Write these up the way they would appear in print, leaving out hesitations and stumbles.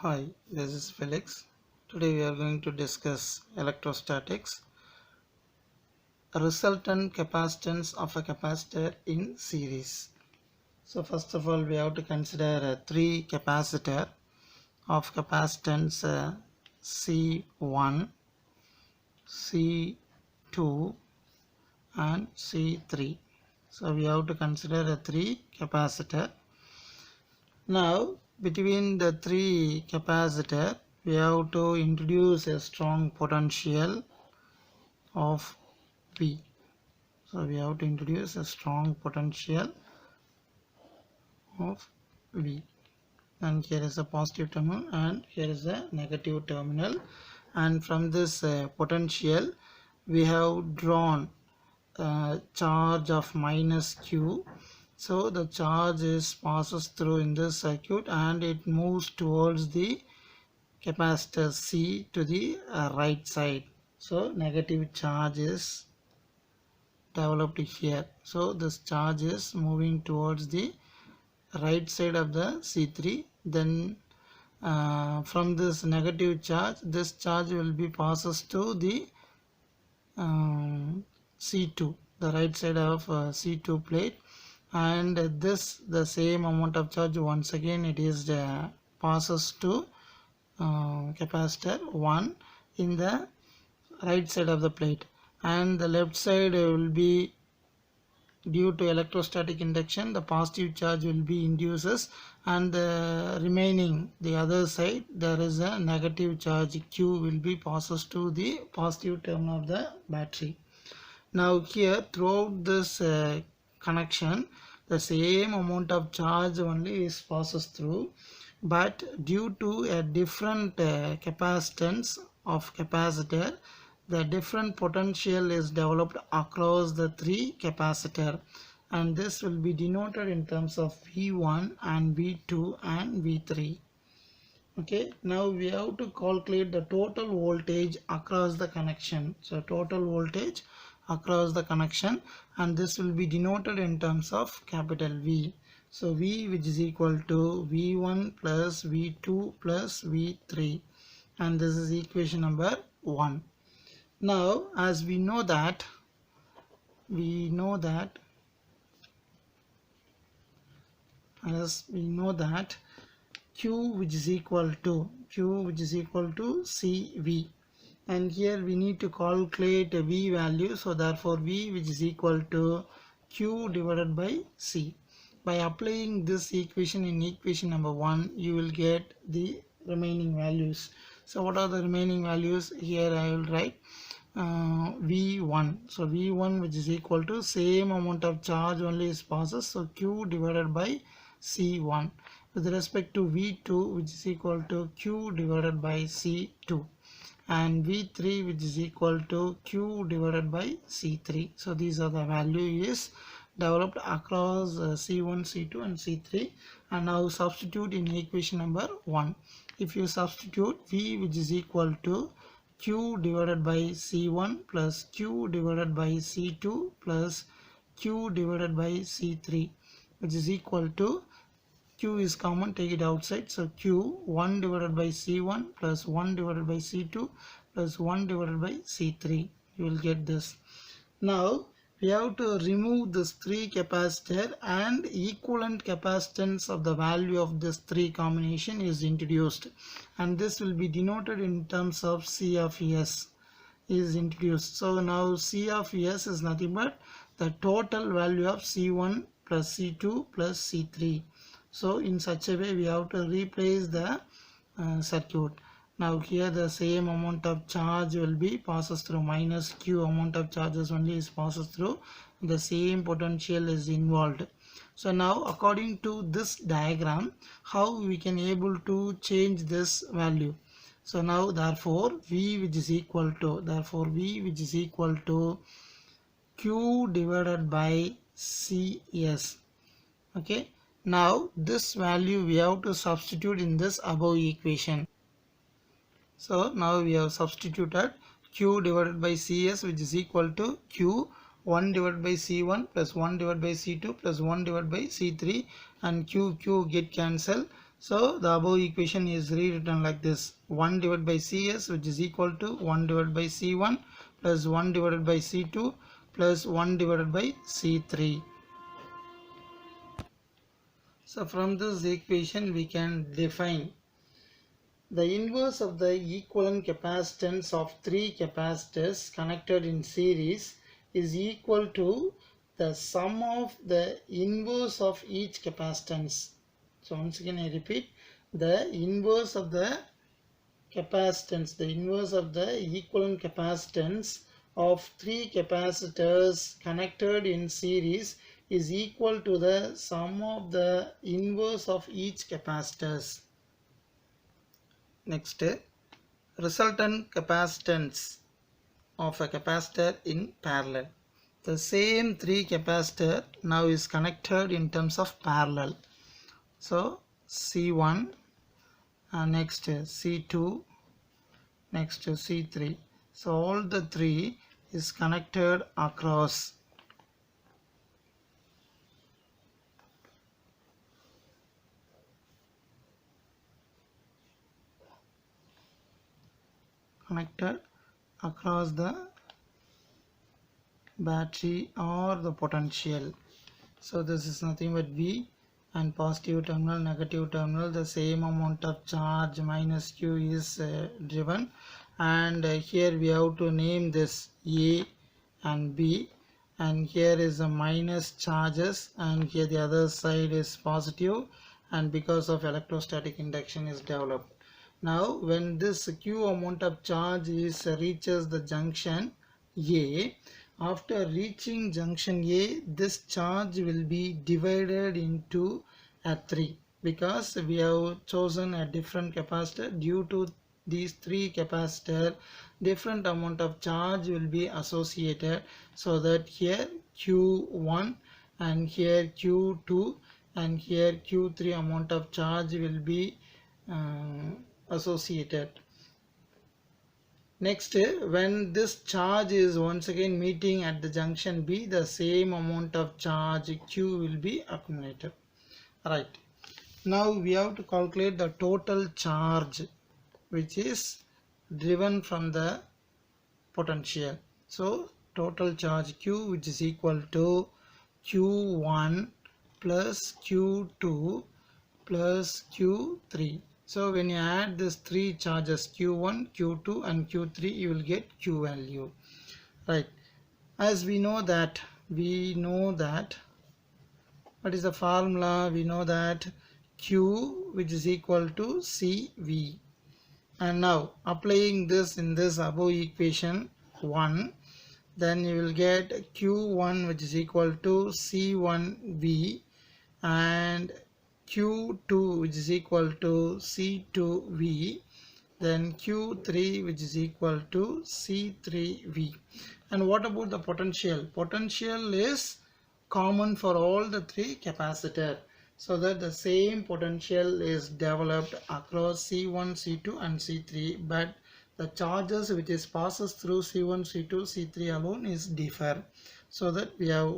Hi, this is Felix. Today we are going to discuss electrostatics, a resultant capacitance of a capacitor in series. So first of all, we have to consider three capacitor of capacitance C1, C2 and C3. So we have to consider three capacitor. Now between the three capacitor, we have to introduce a strong potential of V. So we have to introduce a strong potential of V. And here is a positive terminal and here is a negative terminal. And from this potential, we have drawn charge of minus Q. So the charge passes through in this circuit and it moves towards the capacitor C to the right side. So negative charge is developed here. So this charge is moving towards the right side of the C3. Then from this negative charge, this charge will be passes to the C2, the right side of C2 plate, and the same amount of charge once again it is passes to capacitor 1 in the right side of the plate, and the left side will be, due to electrostatic induction, the positive charge will be induces, and the remaining, the other side, there is a negative charge Q will be passes to the positive terminal of the battery. Now here throughout this connection, the same amount of charge only is passes through, but due to a different capacitance of capacitor, the different potential is developed across the three capacitor, and this will be denoted in terms of V1 and V2 and V3. Okay, now we have to calculate the total voltage across the connection. So total voltage across the connection, and this will be denoted in terms of capital V. So V, which is equal to V1 plus V2 plus V3, and this is equation number 1. Now as we know that Q which is equal to CV, and here we need to calculate a V value. So therefore V which is equal to Q divided by C. By applying this equation in equation number 1, you will get the remaining values. So what are the remaining values? Here I will write V1. So V1 which is equal to same amount of charge only is passes, so Q divided by C1. With respect to V2 which is equal to Q divided by C2, and V3 which is equal to Q divided by C3. So these are the value is developed across C1, C2 and C3. And now substitute in equation number 1. If you substitute V which is equal to Q divided by C1 plus Q divided by C2 plus Q divided by C3, which is equal to, Q is common, take it outside, so Q 1 divided by C1 plus 1 divided by C2 plus 1 divided by C3. You will get this. Now we have to remove this 3 capacitor, and equivalent capacitance of the value of this 3 combination is introduced, and this will be denoted in terms of C of S is introduced. So now C of S is nothing but the total value of C1 plus C2 plus C3. So in such a way we have to replace the circuit. Now here the same amount of charge will be passes through, minus Q amount of charges only is passes through, the same potential is involved. So now according to this diagram, how we can able to change this value? So now therefore V which is equal to Q divided by CS. Okay, now this value we have to substitute in this above equation. So now we have substituted Q divided by CS, which is equal to Q 1 divided by C1 plus 1 divided by C2 plus 1 divided by C3, and Q get cancelled. So the above equation is rewritten like this: 1 divided by Cs, which is equal to 1 divided by C1 plus 1 divided by C2 plus 1 divided by C3. So from this equation we can define the inverse of the equivalent capacitance of three capacitors connected in series is equal to the sum of the inverse of each capacitance. So once again I repeat, the inverse of the capacitance, the inverse of the equivalent capacitance of three capacitors connected in series is equal to the sum of the inverse of each capacitors. Next, resultant capacitance of a capacitor in parallel. The same three capacitor now is connected in terms of parallel. So C1, next C2, next C3. So all the three is connected across. Connected across the battery or the potential. So this is nothing but V, and positive terminal, negative terminal, the same amount of charge minus Q is driven, and here we have to name this A and B, and here is the minus charges, and here the other side is positive, and because of electrostatic induction is developed. Now when this Q amount of charge reaches the junction A, after reaching junction A, this charge will be divided into a 3, because we have chosen a different capacitor. Due to these three capacitor, different amount of charge will be associated, so that here Q1 and here Q2 and here Q3 amount of charge will be associated. Next, when this charge is once again meeting at the junction B, the same amount of charge Q will be accumulated. Right. Now we have to calculate the total charge which is driven from the potential. So total charge Q, which is equal to Q1 plus Q2 plus Q3. So when you add these three charges Q1, Q2 and Q3, you will get Q value. Right. As we know that what is the formula? We know that Q, which is equal to CV. And now applying this in this above equation 1, then you will get Q1, which is equal to C1V, and Q2, which is equal to C2V, then Q3, which is equal to C3V. And what about the potential? Potential is common for all the three capacitors, so that the same potential is developed across C1, C2 and C3, but the charges which is passes through C1, C2, C3 alone is differ. So that we have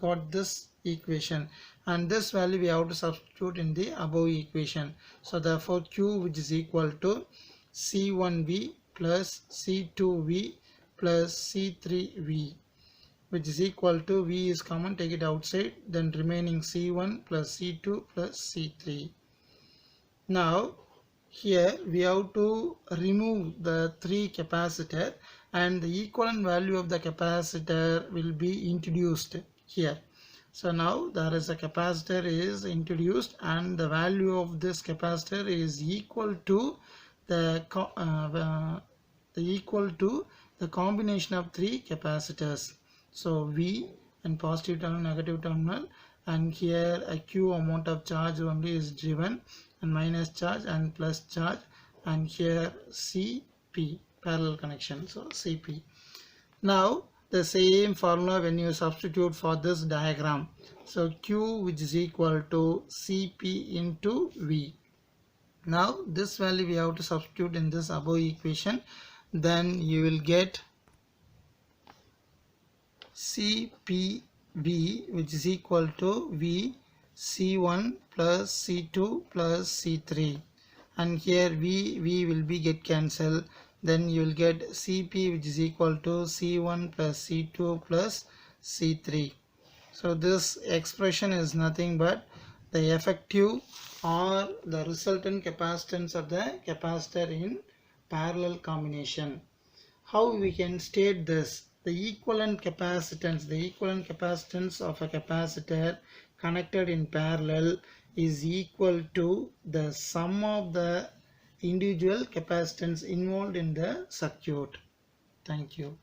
got this equation, and this value we have to substitute in the above equation. So therefore Q, which is equal to C1V plus C2V plus C3V, which is equal to V is common, take it outside, then remaining C1 plus C2 plus C3. Now here we have to remove the three capacitor, and the equivalent value of the capacitor will be introduced here. So now there is a capacitor is introduced, and the value of this capacitor is equal to the combination of three capacitors. So V and positive terminal, negative terminal, and here a Q amount of charge only is driven, and minus charge and plus charge, and here CP, parallel connection, so CP. Now the same formula when you substitute for this diagram. So Q, which is equal to CP into V. Now this value we have to substitute in this above equation, then you will get CPV, which is equal to V C1 plus C2 plus C3, and here V will be get cancelled, then you will get Cp which is equal to C1 plus C2 plus C3. So this expression is nothing but the effective or the resultant capacitance of the capacitor in parallel combination. How we can state this? The equivalent capacitance of a capacitor connected in parallel is equal to the sum of the individual capacitance involved in the circuit. Thank you.